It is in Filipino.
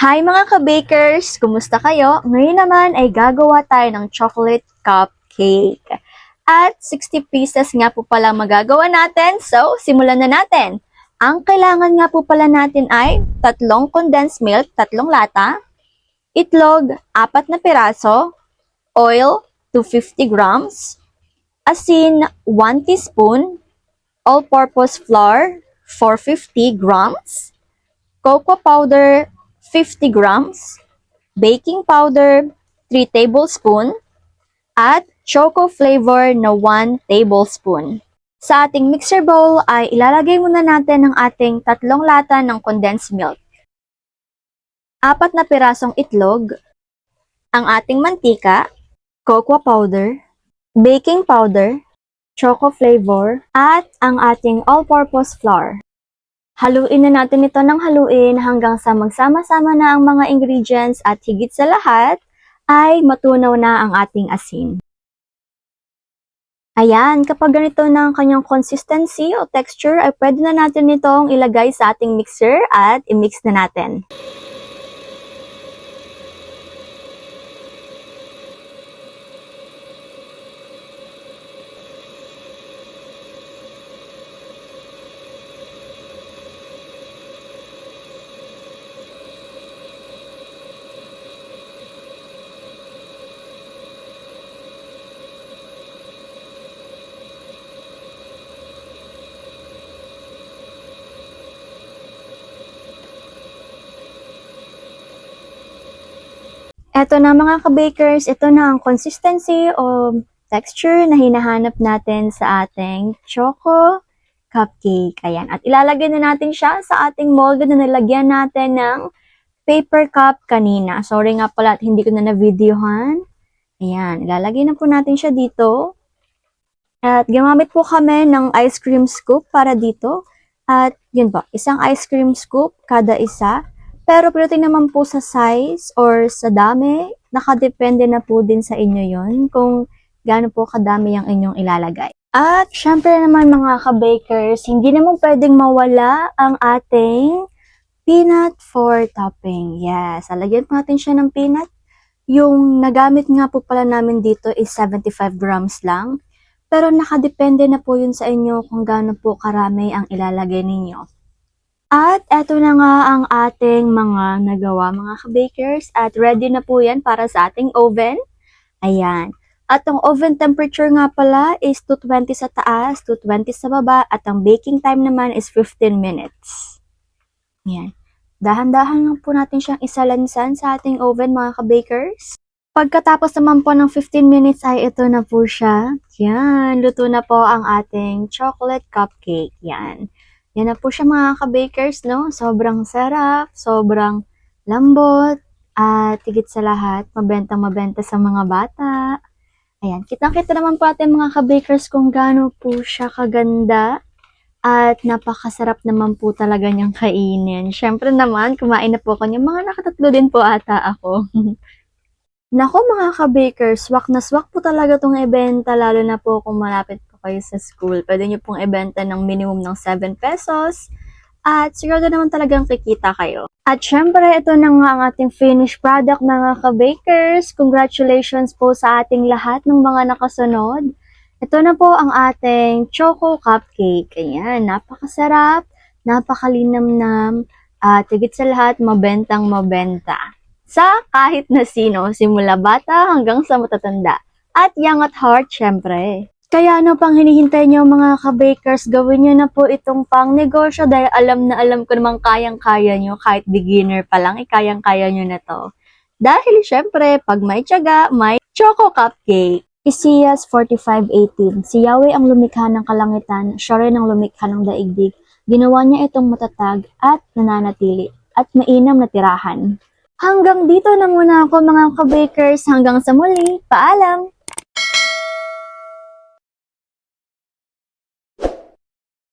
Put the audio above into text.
Hi mga ka-bakers! Kumusta kayo? Ngayon naman ay gagawa tayo ng chocolate cupcake. At 60 pieces nga po pala magagawa natin, so simulan na natin. Ang kailangan nga po pala natin ay 3 condensed milk, 3 lata, itlog, 4 na piraso, oil, 250 grams, asin, 1 teaspoon, all-purpose flour, 450 grams, cocoa powder, 50 grams, baking powder, 3 tablespoon, at choco flavor na 1 tablespoon. Sa ating mixer bowl ay ilalagay muna natin ang ating 3 lata ng condensed milk, 4 na pirasong itlog, ang ating mantika, cocoa powder, baking powder, choco flavor, at ang ating all-purpose flour. Haluin na natin ito ng haluin hanggang sa magsama-sama na ang mga ingredients at higit sa lahat ay matunaw na ang ating asin. Ayan, kapag ganito na ang kanyang consistency o texture ay pwede na natin itong ilagay sa ating mixer at i-mix na natin. Eto na mga ka-bakers, ito na ang consistency o texture na hinahanap natin sa ating choco cupcake. Ayan, at ilalagay na natin siya sa ating mold na nilagyan natin ng paper cup kanina. Sorry nga pala at hindi ko na na-videohan. Ayan, ilalagay na po natin siya dito. At gumamit po kami ng ice cream scoop para dito. At yun po, isang ice cream scoop kada isa. Pero pwede naman po sa size or sa dami, nakadepende na po din sa inyo yon kung gaano po kadami ang inyong ilalagay. At syempre naman mga ka-bakers, hindi naman pwedeng mawala ang ating peanut for topping. Yes, alagyan po natin siya ng peanut. Yung nagamit nga po pala namin dito is 75 grams lang. Pero nakadepende na po yun sa inyo kung gaano po karami ang ilalagay ninyo. At eto na nga ang ating mga nagawa mga ka-bakers at ready na po yan para sa ating oven. Ayan. At ang oven temperature nga pala is 220 sa taas, 220 sa baba at ang baking time naman is 15 minutes. Ayan. Dahan-dahan lang po natin siyang isalansan sa ating oven mga ka-bakers. Pagkatapos naman po ng 15 minutes ay ito na po siya. Yan, luto na po ang ating chocolate cupcake. Yan. Yan na po siya mga ka-bakers, no? Sobrang sarap, sobrang lambot, at higit sa lahat, mabenta sa mga bata. Ayan, kitang-kita naman po ating mga ka-bakers kung gaano po siya kaganda. At napakasarap naman po talaga niyang kainin. Siyempre naman, kumain na po ako niya. Mga nakatatlo din po ata ako. Nako mga ka-bakers, swak na swak po talaga itong ibenta, lalo na po kung malapit po kayo sa school. Pwede nyo pong ibenta ng minimum ng 7 pesos at siguro naman talagang kikita kayo. At syempre, ito na nga ang ating finished product mga ka-bakers. Congratulations po sa ating lahat ng mga nakasunod. Ito na po ang ating choco cupcake. Ayan, napakasarap, napakalinamnam, at higit sa lahat, mabentang mabenta. Sa kahit na sino, simula bata hanggang sa matatanda. At young at heart, syempre. Kaya ano pang hinihintay nyo mga ka-bakers, gawin nyo na po itong pang negosyo dahil alam na alam ko namang kayang-kaya nyo, kahit beginner pa lang, kayang-kaya nyo na to. Dahil syempre, pag may tiyaga, may choco cupcake. Isaias 45:18. Si Yahweh ang lumikha ng kalangitan, siya rin ang lumikha ng daigdig. Ginawa niya itong matatag at nananatili at mainam na tirahan. Hanggang dito na muna ako mga ka-bakers. Hanggang sa muli. Paalam!